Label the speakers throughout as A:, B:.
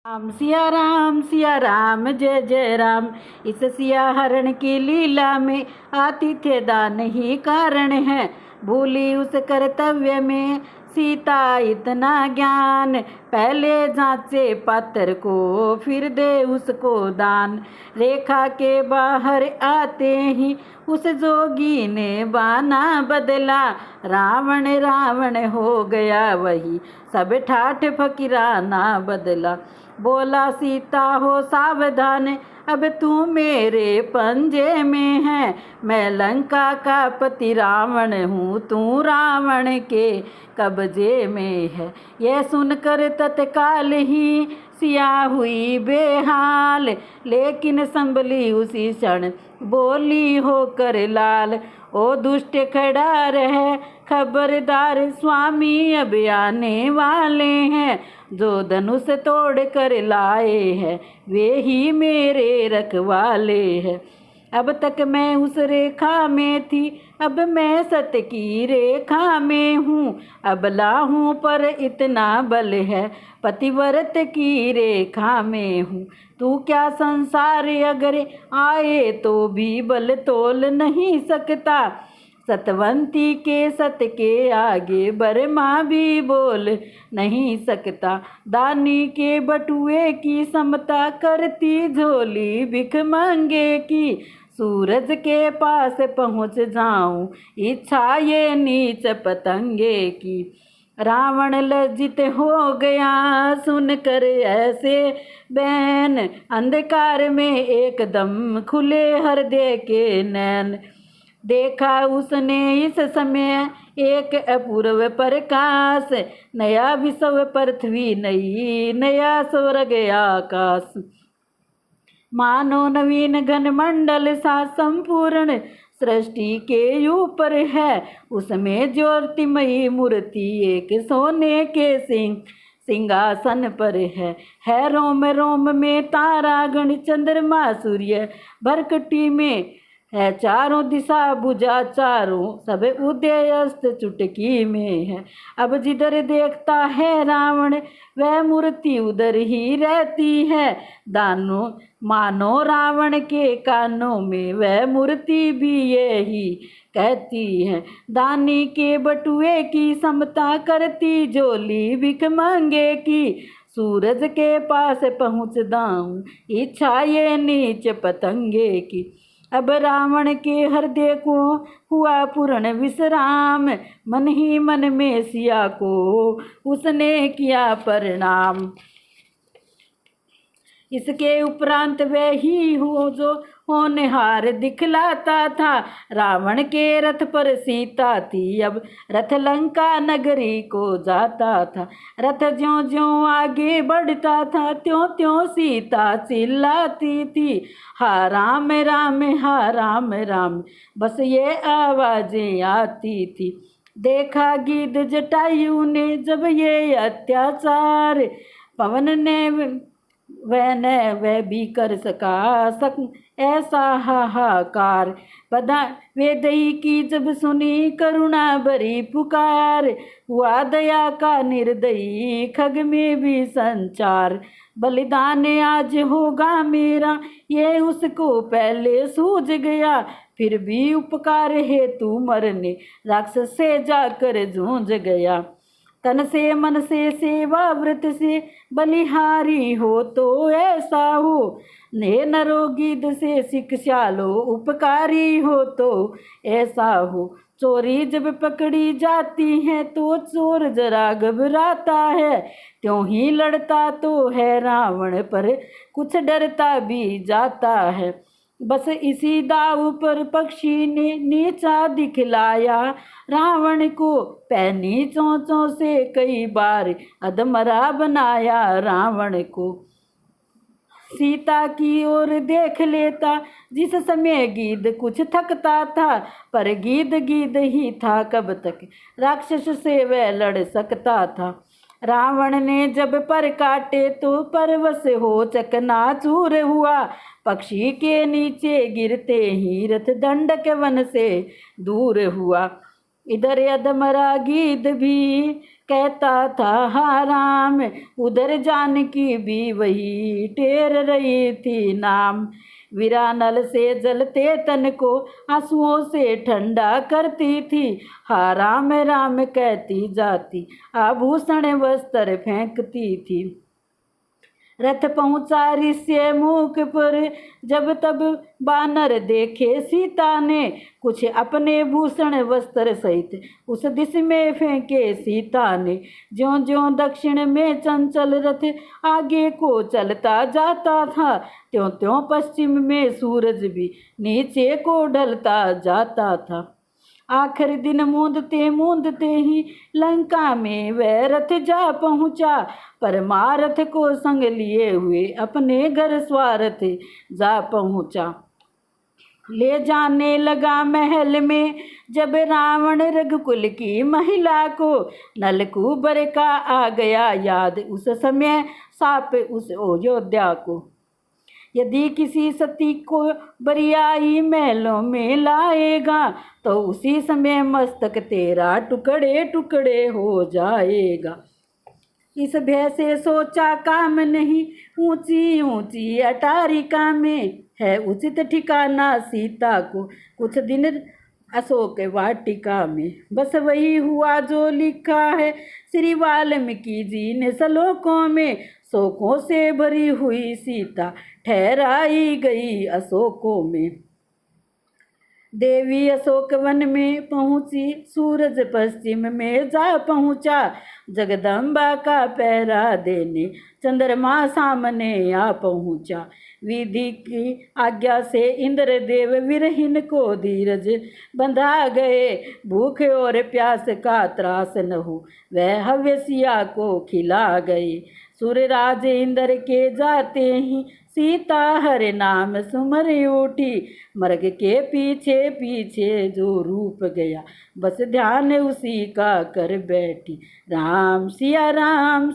A: सिया राम जय जय राम। इस सिया हरण की लीला में आतिथ्य दान ही कारण है। भूली उस कर्तव्य में सीता इतना ज्ञान, पहले जांचे पात्र को फिर दे उसको दान। रेखा के बाहर आते ही उस जोगी ने बाना बदला, रावण रावण हो गया वही सब ठाठ फकीराना बदला। बोला सीता हो सावधान, अब तू मेरे पंजे में है। मैं लंका का पति रावण हूँ, तू रावण के कब्जे में है। यह सुनकर तत्काल ही सिया हुई बेहाल, लेकिन संभली उसी क्षण बोली होकर लाल। ओ दुष्ट खड़ा रहे खबरदार, स्वामी अब आने वाले हैं। जो धनुष तोड़ कर लाए हैं वे ही मेरे रखवाले हैं। अब तक मैं उस रेखा में थी, अब मैं सत्य की रेखा में हूँ। अबला हूँ पर इतना बल है, पतिव्रत की रेखा में हूँ। तू क्या संसार अगर आए तो भी बल तोल नहीं सकता। सतवंती के सत के आगे बर्मा भी बोल नहीं सकता। दानी के बटुए की समता करती झोली भिख मांगे की। सूरज के पास पहुँच जाऊं इच्छा ये नीच पतंगे की। रावण लज्जित हो गया सुनकर ऐसे बैन, अंधकार में एकदम खुले हृदय के नैन। देखा उसने इस समय एक अपूर्व प्रकाश, नया विश्व पृथ्वी नई नया स्वर्ग आकाश। मानो नवीन घन मंडल सा संपूर्ण सृष्टि के ऊपर है। उसमें ज्योतिमयी मूर्ति एक सोने के सिंहासन पर है। रोम रोम में तारा गण चंद्रमा सूर्य भरकटी में है। चारों दिशा बुझा चारों सब उदय अस्त चुटकी में है। अब जिधर देखता है रावण वह मूर्ति उधर ही रहती है। दानो मानो रावण के कानों में वह मूर्ति भी यही कहती है। दानी के बटुए की समता करती झोली भिख मांगे की। सूरज के पास पहुँच दाऊं इच्छा ये नीच पतंगे की। अब रावण के हृदय को हुआ पूर्ण विश्राम, मन ही मन में सिया को उसने किया प्रणाम। इसके उपरांत वह ही हो जो होनहार दिखलाता था। रावण के रथ पर सीता थी, अब रथ लंका नगरी को जाता था। रथ ज्यों ज्यों आगे बढ़ता था त्यों त्यों सीता चिल्लाती थी, हा राम राम हा राम राम, बस ये आवाजें आती थी। देखा गीध जटायु ने जब ये अत्याचार, पवन ने वह भी कर सका ऐसा हाहाकार। बदा वेदई की जब सुनी करुणा भरी पुकार, हुआ दया का निर्दयी खग में भी संचार। बलिदान आज होगा मेरा ये उसको पहले सूझ गया, फिर भी उपकार हेतु मरने राक्षस से जाकर जूझ गया। तन से मन से सेवा व्रत से बलिहारी हो तो ऐसा हो, ने नरोगिद से शिक्षा लो उपकारी हो तो ऐसा हो। चोरी जब पकड़ी जाती है तो चोर जरा घबराता है, त्यों ही लड़ता तो है रावण पर कुछ डरता भी जाता है। बस इसी दाव पर पक्षी ने नीचा दिखलाया रावण को, पैनी चोंचों से कई बार अधमरा बनाया रावण को। सीता की ओर देख लेता जिस समय गीध कुछ थकता था, पर गीध गीध ही था कब तक राक्षस से वह लड़ सकता था। रावण ने जब पर काटे तो परवश हो चकनाचूर हुआ, पक्षी के नीचे गिरते ही रथ दंडक वन से दूर हुआ। इधर अधमरा गीत भी कहता था हा राम, उधर जानकी भी वही टेर रही थी नाम। विरानल से जलते तन को आंसुओं से ठंडा करती थी, हा राम राम कहती जाती आभूषण वस्त्र फेंकती थी। रथ पहुँचा ऋष्य मुख पर, जब तब बानर देखे सीता ने, कुछ अपने भूषण वस्त्र सहित उस दिश में फेंके सीता ने। ज्यों ज्यों दक्षिण में चंचल रथ आगे को चलता जाता था, त्यों त्यों पश्चिम में सूरज भी नीचे को ढलता जाता था। आखिर दिन मूंदते मूंदते ही लंका में वह रथ जा पहुँचा, परमारथ को संग लिए हुए अपने घर स्वार्थ जा पहुँचा। ले जाने लगा महल में जब रावण रघुकुल की महिला को, नलकूबर का आ गया याद उस समय साप उस अयोध्या को। यदि किसी सती को बरियाई महलों में लाएगा, तो उसी समय मस्तक तेरा टुकड़े टुकड़े हो जाएगा। इस भय से सोचा काम नहीं, ऊंची ऊंची अटारिका में है उचित ठिकाना सीता को, कुछ दिन अशोक वाटिका में। बस वही हुआ जो लिखा है श्री वाल्मीकि जी ने श्लोकों में, शोकों से भरी हुई सीता ठहराई गई अशोकों में। देवी अशोक वन में पहुँची, सूरज पश्चिम में जा पहुँचा, जगदम्बा का पहरा देने चंद्रमा सामने आ पहुँचा। विधि की आज्ञा से इंद्रदेव विरहीन को धीरज बंधा गए, भूख और प्यास का त्रास न हो वह हव्यसिया को खिला गए। सूर्यराज इंद्र के जाते ही सीता हर नाम सुमर उठी, मर्ग के पीछे पीछे जो रूप गया बस ध्यान उसी का कर बैठी। राम सिया राम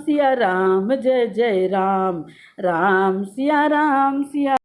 A: जय जय राम, राम सिया राम सिया